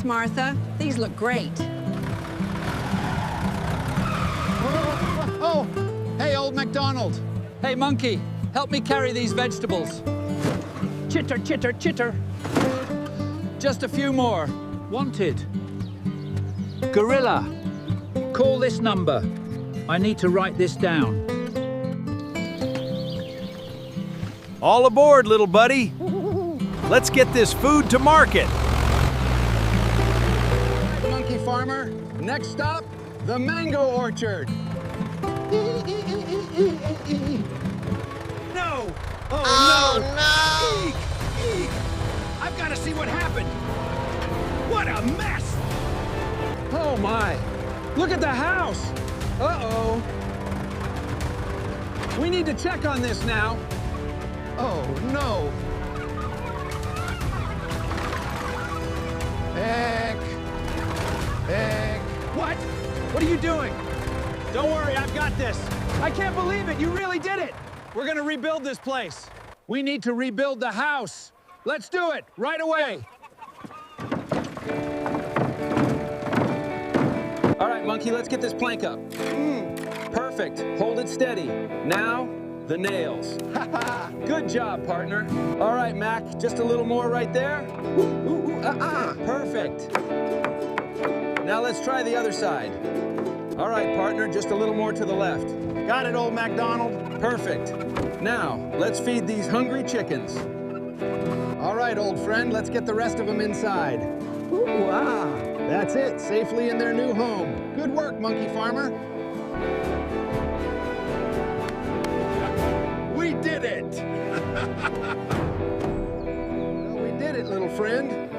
Martha. These look great. Oh, hey, Old MacDonald. Hey, monkey, help me carry these vegetables. Chitter, chitter, chitter. Just a few more. Wanted. Gorilla. Call this number. I need to write this down. All aboard, little buddy. Let's get this food to market. Monkey farmer, next stop, the mango orchard. No! Oh, no! Eek! Eek! I've got to see what happened. What a mess! Oh my, look at the house. Uh-oh. We need to check on this now. Oh no. Heck. Heck. What? What are you doing? Don't worry, I've got this. I can't believe it, you really did it. We're gonna rebuild this place. We need to rebuild the house. Let's do it, right away. All right, monkey, let's get this plank up. Perfect, hold it steady. Now, the nails. Good job, partner. All right, Mac, just a little more right there. Perfect. Now let's try the other side. All right, partner, just a little more to the left. Got it, Old MacDonald. Perfect. Now, let's feed these hungry chickens. All right, old friend, let's get the rest of them inside. That's it, safely in their new home. Good work, monkey farmer. We did it! Well, we did it, little friend.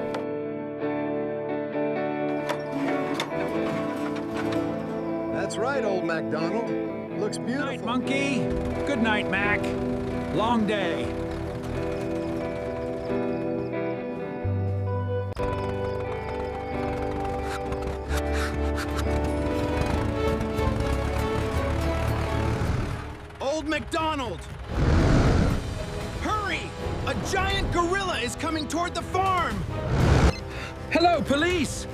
That's right, Old MacDonald. Looks beautiful. Good night, monkey. Good night, Mac. Long day. Old MacDonald! Hurry! A giant gorilla is coming toward the farm! Hello, police!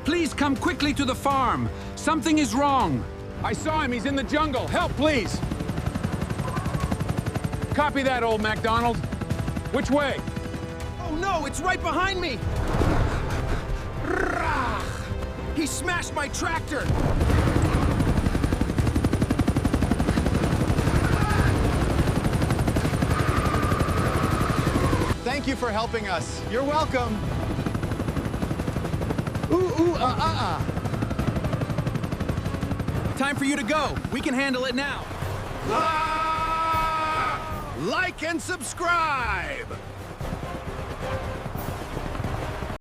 Please come quickly to the farm. Something is wrong. I saw him. He's in the jungle. Help, please. Copy that, Old MacDonald. Which way? Oh no, it's right behind me! Rah! He smashed my tractor! Thank you for helping us. You're welcome. Time for you to go. We can handle it now. Like and subscribe!